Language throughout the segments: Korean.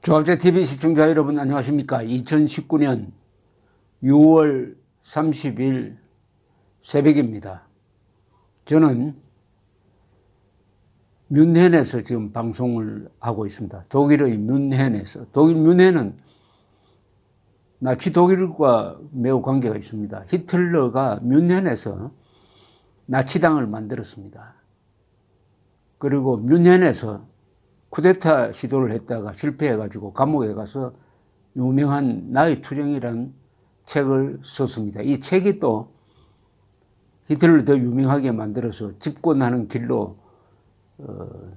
조합제TV 시청자 여러분 안녕하십니까. 2019년 6월 30일 새벽입니다. 저는 뮌헨에서 지금 방송을 하고 있습니다. 독일의 뮌헨에서. 독일 뮌헨은 나치 독일과 매우 관계가 있습니다. 히틀러가 뮌헨에서 나치당을 만들었습니다. 그리고 뮌헨에서 쿠데타 시도를 했다가 실패해가지고 감옥에 가서 유명한 나의 투쟁이라는 책을 썼습니다. 이 책이 또 히틀러를 더 유명하게 만들어서 집권하는 길로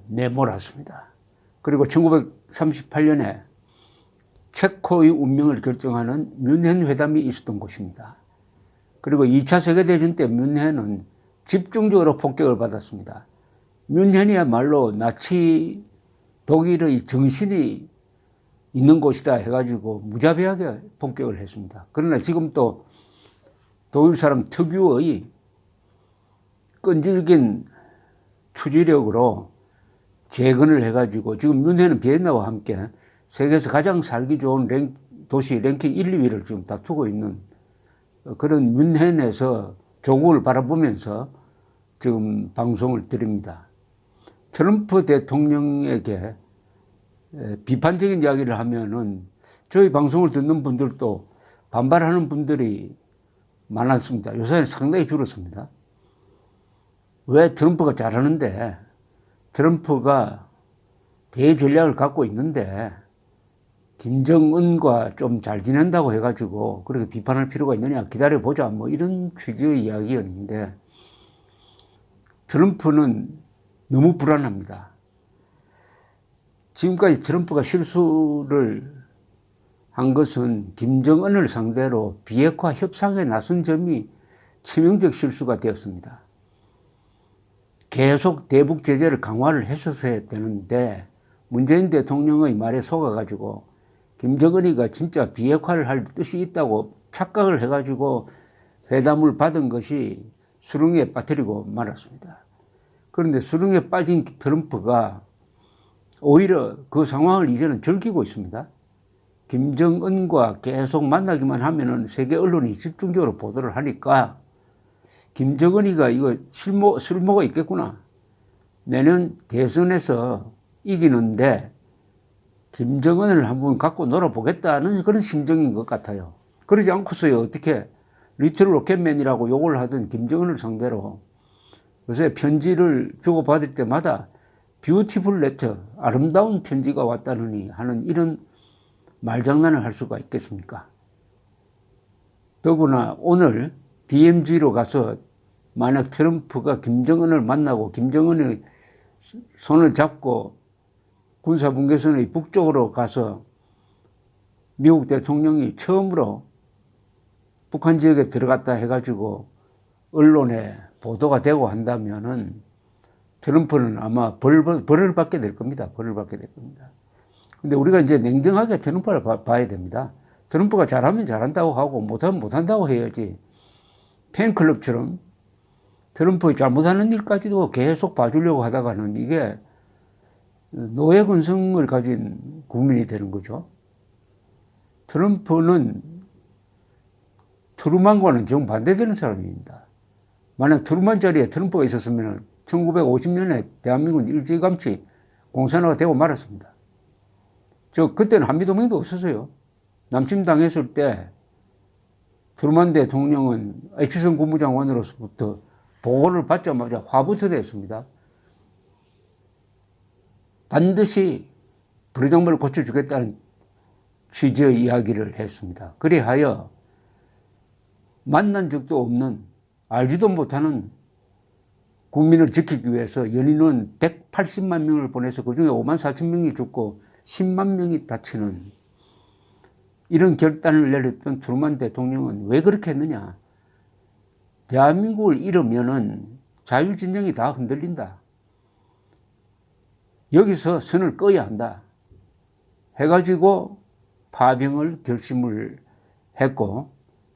내몰았습니다. 그리고 1938년에 체코의 운명을 결정하는 뮌헨 회담이 있었던 곳입니다. 그리고 2차 세계대전 때 뮌헨은 집중적으로 폭격을 받았습니다. 뮌헨이야말로 나치 독일의 정신이 있는 곳이다 해가지고 무자비하게 폭격을 했습니다. 그러나 지금 또 독일 사람 특유의 끈질긴 추진력으로 재건을 해가지고 지금 뮌헨은 비엔나와 함께 세계에서 가장 살기 좋은 도시 랭킹 1, 2위를 지금 다투고 있는 그런 뮌헨에서 조국을 바라보면서 지금 방송을 드립니다. 트럼프 대통령에게 비판적인 이야기를 하면은 저희 방송을 듣는 분들도 반발하는 분들이 많았습니다. 요새는 상당히 줄었습니다. 왜 트럼프가 잘하는데, 트럼프가 대전략을 갖고 있는데 김정은과 좀 잘 지낸다고 해가지고 그렇게 비판할 필요가 있느냐, 기다려보자, 뭐 이런 취지의 이야기였는데, 트럼프는 너무 불안합니다. 지금까지 트럼프가 실수를 한 것은 김정은을 상대로 비핵화 협상에 나선 점이 치명적 실수가 되었습니다. 계속 대북 제재를 강화를 했었어야 되는데 문재인 대통령의 말에 속아가지고 김정은이가 진짜 비핵화를 할 뜻이 있다고 착각을 해가지고 회담을 받은 것이 수렁에 빠뜨리고 말았습니다. 그런데 수렁에 빠진 트럼프가 오히려 그 상황을 이제는 즐기고 있습니다. 김정은과 계속 만나기만 하면은 세계 언론이 집중적으로 보도를 하니까 김정은이가 이거 쓸모가 있겠구나. 내년 대선에서 이기는데 김정은을 한번 갖고 놀아보겠다는 그런 심정인 것 같아요. 그러지 않고서요, 어떻게 리틀 로켓맨이라고 욕을 하던 김정은을 상대로 요새 편지를 주고받을 때마다 뷰티풀 레터, 아름다운 편지가 왔다느니 하는 이런 말장난을 할 수가 있겠습니까? 더구나 오늘 DMZ로 가서 만약 트럼프가 김정은을 만나고 김정은의 손을 잡고 군사분계선의 북쪽으로 가서 미국 대통령이 처음으로 북한 지역에 들어갔다 해가지고 언론에 보도가 되고 한다면은 트럼프는 아마 벌을 받게 될 겁니다. 벌을 받게 될 겁니다. 근데 우리가 이제 냉정하게 트럼프를 봐야 됩니다. 트럼프가 잘하면 잘한다고 하고 못하면 못한다고 해야지. 팬클럽처럼 트럼프 잘못하는 일까지도 계속 봐주려고 하다가는 이게 노예 근성을 가진 국민이 되는 거죠. 트럼프는 트루만과는 정반대되는 사람입니다. 만약 트루만 자리에 트럼프가 있었으면 1950년에 대한민국은 일찌감치 공산화가 되고 말았습니다. 그때는 한미동맹도 없었어요. 남침당했을 때 트루만 대통령은 에치슨 국무장관으로서부터 보고를 받자마자 화부터 됐습니다. 반드시 불의정부를 고쳐주겠다는 취지의 이야기를 했습니다. 그리하여 만난 적도 없는, 알지도 못하는 국민을 지키기 위해서 연인은 180만 명을 보내서 그중에 5만 4천 명이 죽고 10만 명이 다치는 이런 결단을 내렸던 트루만 대통령은 왜 그렇게 했느냐. 대한민국을 잃으면은 자유진영이 다 흔들린다. 여기서 선을 꺼야 한다. 해가지고 파병을 결심을 했고,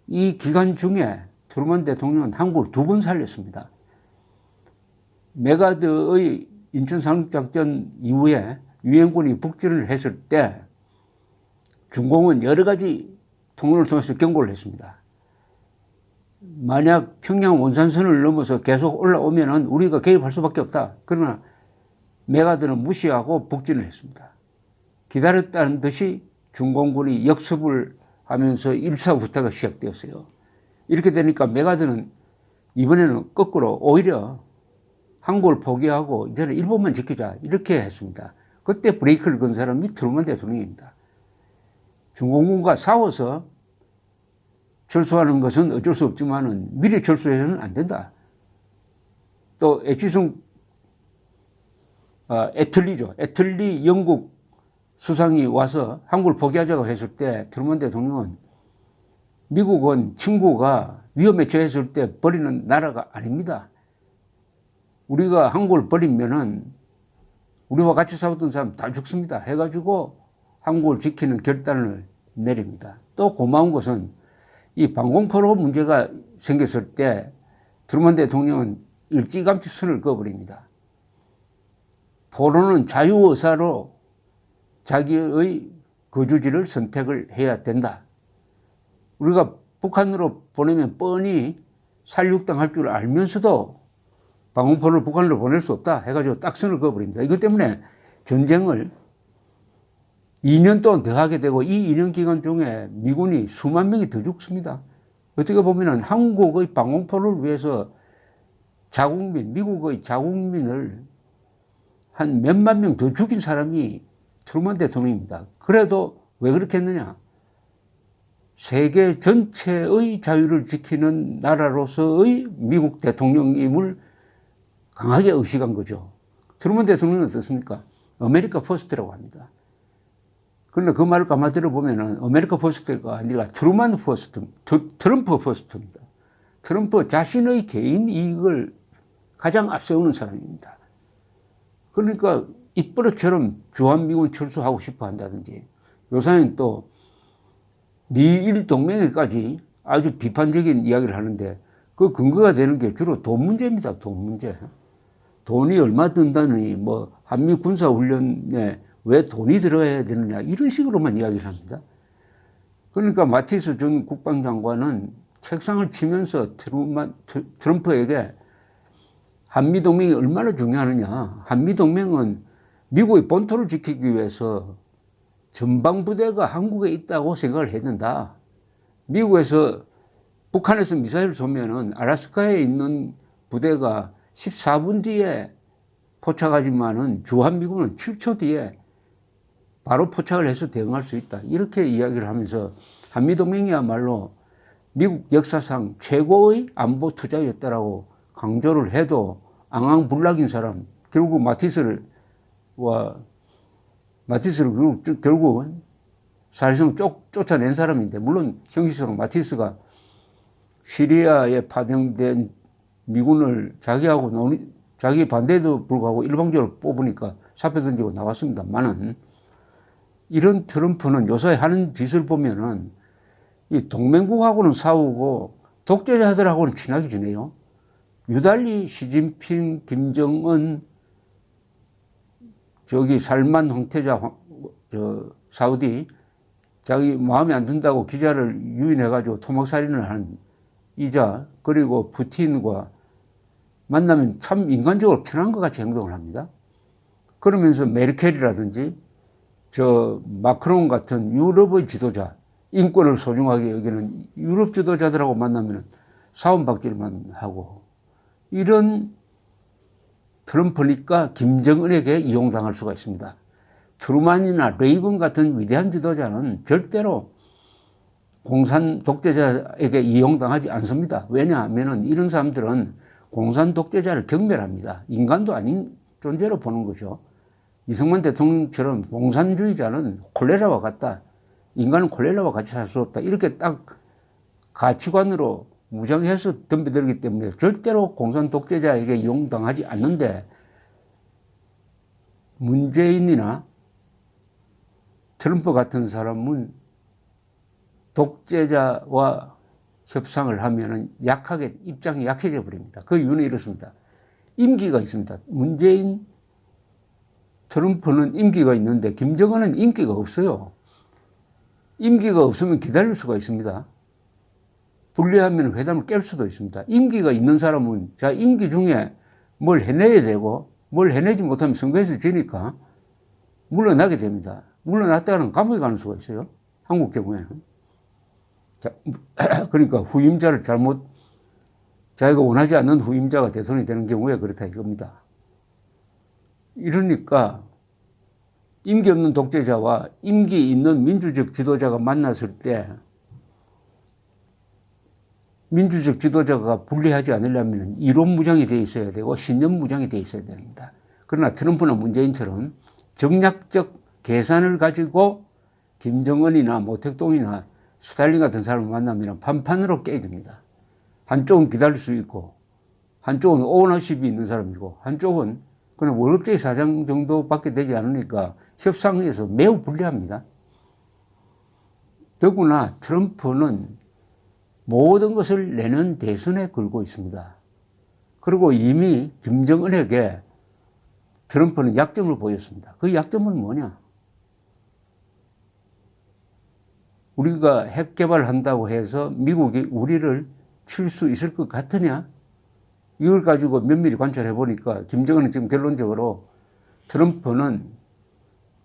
이 기간 중에 트루만 대통령은 한국을 2번 살렸습니다. 메가드의 인천 상륙작전 이후에 유엔군이 북진을 했을 때 중공은 여러 가지 통로를 통해서 경고를 했습니다. 만약 평양 원산선을 넘어서 계속 올라오면은 우리가 개입할 수밖에 없다. 그러나 메가드는 무시하고 북진을 했습니다. 기다렸다는 듯이 중공군이 역습을 하면서 일사후퇴가 시작되었어요. 이렇게 되니까 메가드는 이번에는 거꾸로 오히려 항구를 포기하고 이제는 일본만 지키자 이렇게 했습니다. 그때 브레이크를 건 사람이 트루먼 대통령입니다. 중공군과 싸워서 철수하는 것은 어쩔 수 없지만은 미리 철수해서는 안 된다. 또 애틀리 영국 수상이 와서 항구를 포기하자고 했을 때 트루먼 대통령은 미국은 친구가 위험에 처했을 때 버리는 나라가 아닙니다. 우리가 항구를 버리면은 우리와 같이 싸웠던 사람 다 죽습니다. 해가지고 항구를 지키는 결단을 내립니다. 또 고마운 것은 이 방공포로 문제가 생겼을 때 트루먼 대통령은 일찌감치 선을 그어버립니다. 포로는 자유의사로 자기의 거주지를 선택을 해야 된다. 우리가 북한으로 보내면 뻔히 살육당할 줄 알면서도 방공포를 북한으로 보낼 수 없다 해가지고 딱 선을 그어버립니다. 이것 때문에 전쟁을 2년 동안 더 하게 되고 이 2년 기간 중에 미군이 수만 명이 더 죽습니다. 어떻게 보면 한국의 방공포를 위해서 미국의 자국민을 한 몇만 명 더 죽인 사람이 트루먼 대통령입니다. 그래도 왜 그렇게 했느냐? 세계 전체의 자유를 지키는 나라로서의 미국 대통령임을 강하게 의식한 거죠. 트루먼 대통령은 어떻습니까? 아메리카 퍼스트라고 합니다. 그런데 그 말을 가만히 들어보면 아메리카 퍼스트가 아니라 트루먼 퍼스트, 트럼프 퍼스트입니다. 트럼프 자신의 개인 이익을 가장 앞세우는 사람입니다. 그러니까 입버릇처럼 주한미군 철수하고 싶어 한다든지 요새는 또 미일 동맹에까지 아주 비판적인 이야기를 하는데 그 근거가 되는 게 주로 돈 문제입니다. 돈 문제. 돈이 얼마 든다느니 뭐 한미 군사훈련에 왜 돈이 들어가야 되느냐 이런 식으로만 이야기를 합니다. 그러니까 마티스 전 국방장관은 책상을 치면서 트럼프에게 한미동맹이 얼마나 중요하느냐. 한미동맹은 미국의 본토를 지키기 위해서 전방부대가 한국에 있다고 생각을 해야 된다. 미국에서 북한에서 미사일을 쏘면은 알래스카에 있는 부대가 14분 뒤에 포착하지만은 주한미군은 7초 뒤에 바로 포착을 해서 대응할 수 있다. 이렇게 이야기를 하면서 한미동맹이야말로 미국 역사상 최고의 안보 투자였다라고 강조를 해도 앙앙불락인 사람, 결국 마티스를 결국 사실상 쫓아낸 사람인데, 물론 형식상 마티스가 시리아에 파병된 미군을 자기 반대에도 불구하고 일방적으로 뽑으니까 사표 던지고 나왔습니다만은, 이런 트럼프는 요새 하는 짓을 보면은 이 동맹국하고는 싸우고 독재자들하고는 친하게 지내요. 유달리 시진핑, 김정은, 살만 황태자, 사우디, 자기 마음에 안 든다고 기자를 유인해가지고 토막살인을 한 이자, 그리고 푸틴과 만나면 참 인간적으로 편한 것 같이 행동을 합니다. 그러면서 메르켈이라든지 마크롱 같은 유럽의 지도자, 인권을 소중하게 여기는 유럽 지도자들하고 만나면 사원박질만 하고, 이런 트럼프니까 김정은에게 이용당할 수가 있습니다. 트루만이나 레이건 같은 위대한 지도자는 절대로 공산 독재자에게 이용당하지 않습니다. 왜냐하면 이런 사람들은 공산 독재자를 경멸합니다. 인간도 아닌 존재로 보는 거죠. 이승만 대통령처럼 공산주의자는 콜레라와 같다. 인간은 콜레라와 같이 살 수 없다. 이렇게 딱 가치관으로 무장해서 덤벼들기 때문에 절대로 공산 독재자에게 이용당하지 않는데, 문재인이나 트럼프 같은 사람은 독재자와 협상을 하면은 입장이 약해져 버립니다. 그 이유는 이렇습니다. 임기가 있습니다. 문재인, 트럼프는 임기가 있는데 김정은은 임기가 없어요. 임기가 없으면 기다릴 수가 있습니다. 불리하면 회담을 깰 수도 있습니다. 임기가 있는 사람은 자 임기 중에 뭘 해내야 되고 뭘 해내지 못하면 선거에서 지니까 물러나게 됩니다. 물러났다가는 감옥에 가는 수가 있어요. 한국 경우에는. 자, 그러니까 후임자를 잘못 자기가 원하지 않는 후임자가 대선이 되는 경우에 그렇다 이겁니다. 이러니까 임기 없는 독재자와 임기 있는 민주적 지도자가 만났을 때 민주적 지도자가 분리하지 않으려면 이론 무장이 돼 있어야 되고 신념 무장이 돼 있어야 됩니다. 그러나 트럼프나 문재인처럼 정략적 계산을 가지고 김정은이나 모택동이나 스탈린 같은 사람을 만나면 판판으로 깨집니다. 한쪽은 기다릴 수 있고 한쪽은 오너십이 있는 사람이고 한쪽은 그냥 월급제의 사장 정도밖에 되지 않으니까 협상에서 매우 불리합니다. 더구나 트럼프는 모든 것을 내년 대선에 걸고 있습니다. 그리고 이미 김정은에게 트럼프는 약점을 보였습니다. 그 약점은 뭐냐? 우리가 핵 개발한다고 해서 미국이 우리를 칠 수 있을 것 같으냐? 이걸 가지고 면밀히 관찰해 보니까 김정은은 지금 결론적으로 트럼프는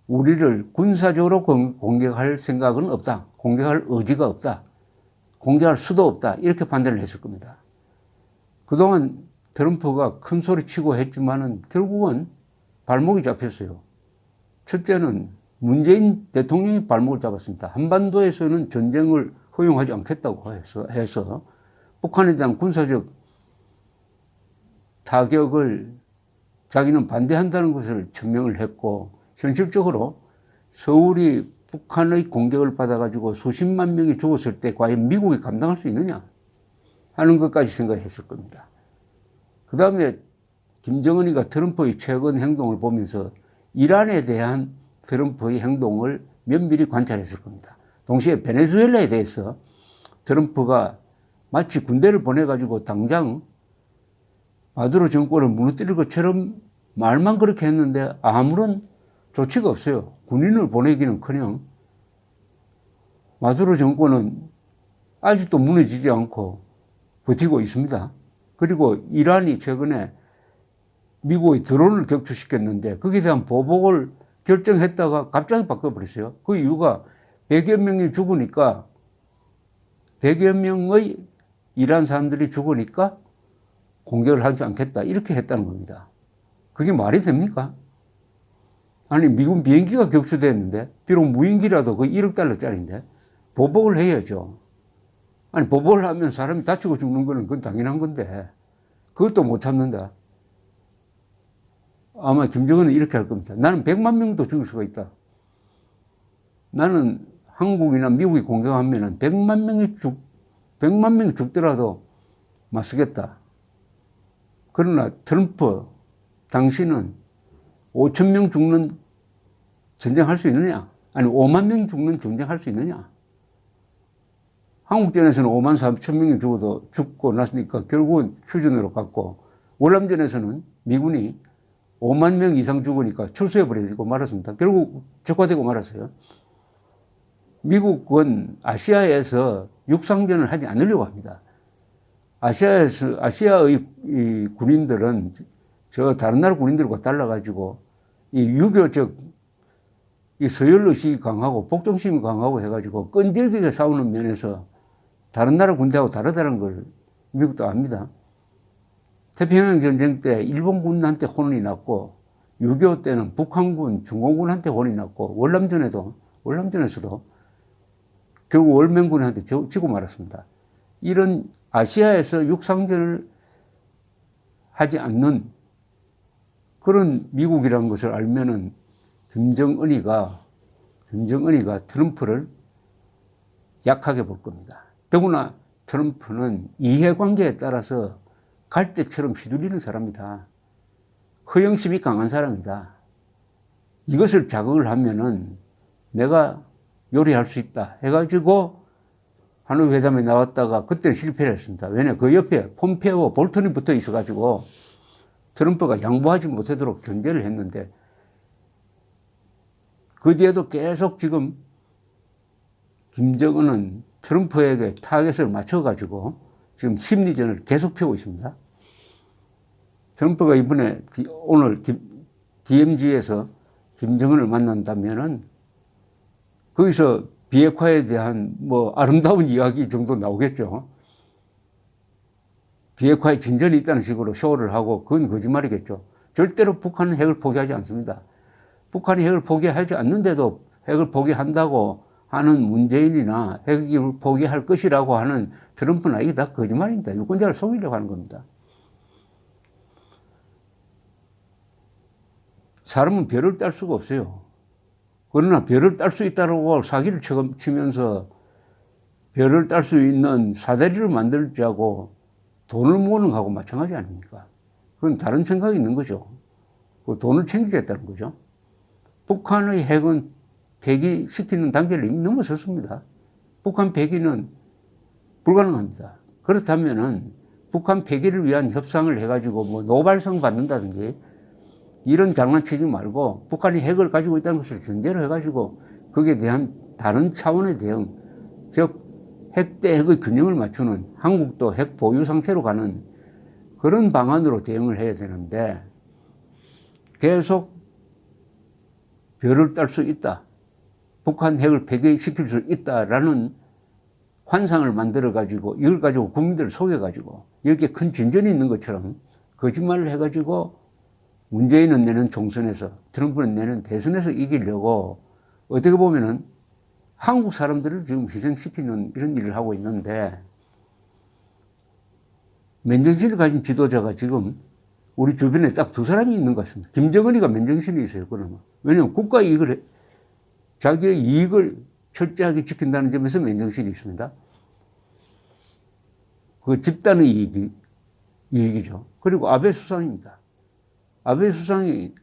우리를 군사적으로 공격할 생각은 없다. 공격할 의지가 없다. 공격할 수도 없다. 이렇게 판단을 했을 겁니다. 그동안 트럼프가 큰 소리 치고 했지만은 결국은 발목이 잡혔어요. 첫째는 문재인 대통령이 발목을 잡았습니다. 한반도에서는 전쟁을 허용하지 않겠다고 해서 북한에 대한 군사적 타격을 자기는 반대한다는 것을 천명을 했고 현실적으로 서울이 북한의 공격을 받아가지고 수십만 명이 죽었을 때 과연 미국이 감당할 수 있느냐 하는 것까지 생각했을 겁니다. 그 다음에 김정은이가 트럼프의 최근 행동을 보면서 이란에 대한 트럼프의 행동을 면밀히 관찰했을 겁니다. 동시에 베네수엘라에 대해서 트럼프가 마치 군대를 보내가지고 당장 마두로 정권을 무너뜨릴 것처럼 말만 그렇게 했는데 아무런 조치가 없어요. 군인을 보내기는커녕 마두로 정권은 아직도 무너지지 않고 버티고 있습니다. 그리고 이란이 최근에 미국의 드론을 격추시켰는데 거기에 대한 보복을 결정했다가 갑자기 바꿔버렸어요. 그 이유가 100여 명이 죽으니까 100여 명의 이란 사람들이 죽으니까 공격을 하지 않겠다 이렇게 했다는 겁니다. 그게 말이 됩니까? 아니 미군 비행기가 격추됐는데 비록 무인기라도 거의 1억 달러짜리인데 보복을 해야죠. 아니 보복을 하면 사람이 다치고 죽는 거는 그건 당연한 건데 그것도 못 참는다. 아마 김정은은 이렇게 할 겁니다. 나는 100만 명도 죽을 수가 있다. 나는 한국이나 미국이 공격하면 100만 명이 죽더라도 맞서겠다. 그러나 트럼프 당신은 5천 명 죽는 전쟁할 수 있느냐? 아니 5만 명 죽는 전쟁할 수 있느냐? 한국전에서는 5만 4천 명이 죽고 났으니까 결국은 휴전으로 갔고 월남전에서는 미군이 5만 명 이상 죽으니까 철수해버리고 말았습니다. 결국 적화되고 말았어요. 미국은 아시아에서 육상전을 하지 않으려고 합니다. 아시아의 이 군인들은 저 다른 나라 군인들과 달라가지고 이 유교적 이 서열의식이 강하고 복종심이 강하고 해가지고 끈질기게 싸우는 면에서 다른 나라 군대하고 다르다는 걸 미국도 압니다. 태평양 전쟁 때 일본 군한테 혼이 났고 6.25 때는 북한군, 중공군한테 혼이 났고 월남전에서도 결국 월맹군한테 지고 말았습니다. 이런 아시아에서 육상전을 하지 않는 그런 미국이라는 것을 알면은 김정은이가 트럼프를 약하게 볼 겁니다. 더구나 트럼프는 이해관계에 따라서 갈대처럼 휘둘리는 사람이다. 허영심이 강한 사람이다. 이것을 자극을 하면은 내가 요리할 수 있다 해가지고 하노이 회담에 나왔다가 그때는 실패를 했습니다. 왜냐 그 옆에 폼페오 볼턴이 붙어 있어가지고 트럼프가 양보하지 못하도록 견제를 했는데 그 뒤에도 계속 지금 김정은은 트럼프에게 타겟을 맞춰가지고 지금 심리전을 계속 펴고 있습니다. 트럼프가 이번에 오늘 DMZ에서 김정은을 만난다면은 거기서 비핵화에 대한 뭐 아름다운 이야기 정도 나오겠죠. 비핵화에 진전이 있다는 식으로 쇼를 하고 그건 거짓말이겠죠. 절대로 북한은 핵을 포기하지 않습니다. 북한이 핵을 포기하지 않는데도 핵을 포기한다고 하는 문재인이나 핵을 포기할 것이라고 하는 트럼프나 이게 다 거짓말입니다. 유권자를 속이려고 하는 겁니다. 사람은 별을 딸 수가 없어요. 그러나 별을 딸 수 있다고 사기를 치면서 별을 딸 수 있는 사다리를 만들자고 돈을 모으는 거하고 마찬가지 아닙니까? 그건 다른 생각이 있는 거죠. 그 돈을 챙기겠다는 거죠. 북한의 핵은 폐기시키는 단계를 이미 넘어섰습니다. 북한 폐기는 불가능합니다. 그렇다면은 북한 폐기를 위한 협상을 해가지고 뭐 노발성 받는다든지 이런 장난치지 말고 북한이 핵을 가지고 있다는 것을 전제로 해가지고 거기에 대한 다른 차원의 대응, 즉 핵 대 핵의 균형을 맞추는 한국도 핵 보유 상태로 가는 그런 방안으로 대응을 해야 되는데 계속 별을 딸 수 있다. 북한 핵을 폐기시킬 수 있다라는 환상을 만들어가지고 이걸 가지고 국민들을 속여가지고 여기에 큰 진전이 있는 것처럼 거짓말을 해가지고 문재인은 내년 총선에서 트럼프는 내년 대선에서 이기려고 어떻게 보면은 한국 사람들을 지금 희생시키는 이런 일을 하고 있는데 맨정신을 가진 지도자가 지금 우리 주변에 딱 두 사람이 있는 것 같습니다. 김정은이가 맨정신이 있어요. 그러면. 왜냐하면 국가 이익을, 자기의 이익을 철저하게 지킨다는 점에서 맨정신이 있습니다. 그 집단의 이익이죠. 그리고 아베 수상입니다. 아베 수상이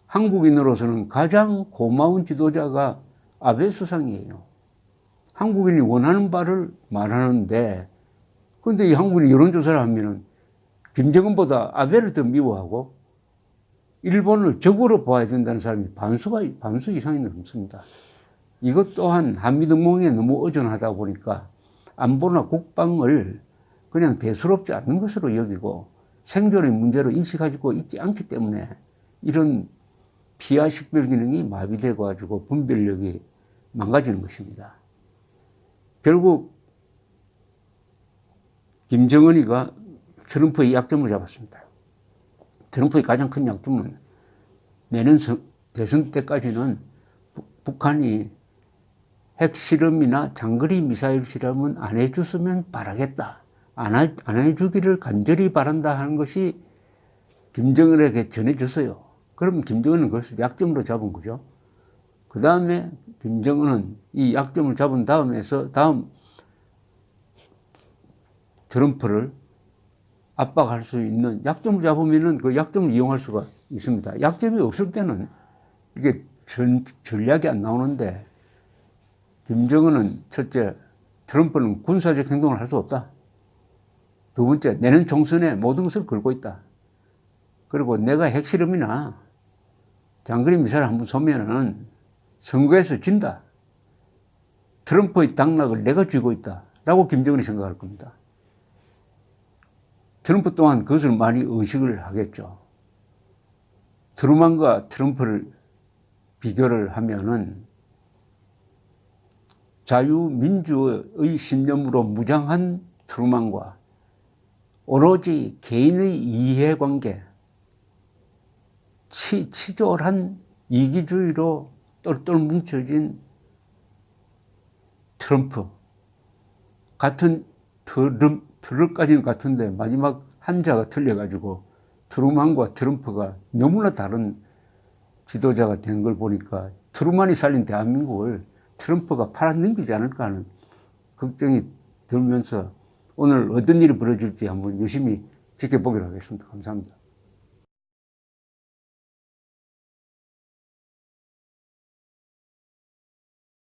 한국인으로서는 가장 고마운 지도자가 아베 수상이에요. 한국인이 원하는 바를 말하는데, 근데 이 한국인이 여론조사를 하면은 김정은보다 아베를 더 미워하고 일본을 적으로 봐야 된다는 사람이 반수 이상이 넘습니다. 이것 또한 한미동맹에 너무 의존하다 보니까 안보나 국방을 그냥 대수롭지 않는 것으로 여기고 생존의 문제로 인식하고 있지 않기 때문에 이런 피하 식별 기능이 마비되고 가지고 분별력이 망가지는 것입니다. 결국 김정은이가 트럼프의 약점을 잡았습니다. 트럼프의 가장 큰 약점은 내년 대선 때까지는 북한이 핵 실험이나 장거리 미사일 실험은 안 해줬으면 바라겠다. 안 해주기를 간절히 바란다 하는 것이 김정은에게 전해졌어요. 그럼 김정은은 그것을 약점으로 잡은 거죠. 그 다음에 김정은은 이 약점을 잡은 다음 트럼프를 압박할 수 있는 약점을 잡으면은 그 약점을 이용할 수가 있습니다. 약점이 없을 때는 이게 전략이 안 나오는데 김정은은 첫째, 트럼프는 군사적 행동을 할 수 없다. 두 번째, 내년 총선에 모든 것을 걸고 있다. 그리고 내가 핵실험이나 장거리 미사일 한번 쏘면은 선거에서 진다. 트럼프의 당락을 내가 쥐고 있다. 라고 김정은이 생각할 겁니다. 트럼프 또한 그것을 많이 의식을 하겠죠. 트루만과 트럼프를 비교를 하면은 자유민주의 신념으로 무장한 트루만과 오로지 개인의 이해관계, 치졸한 이기주의로 똘똘 뭉쳐진 트럼프. 같은 트럭까지는 같은데 마지막 한자가 틀려가지고 트루만과 트럼프가 너무나 다른 지도자가 된 걸 보니까 트루만이 살린 대한민국을 트럼프가 팔아넘기지 않을까 하는 걱정이 들면서 오늘 어떤 일이 벌어질지 한번 유심히 지켜보기로 하겠습니다. 감사합니다.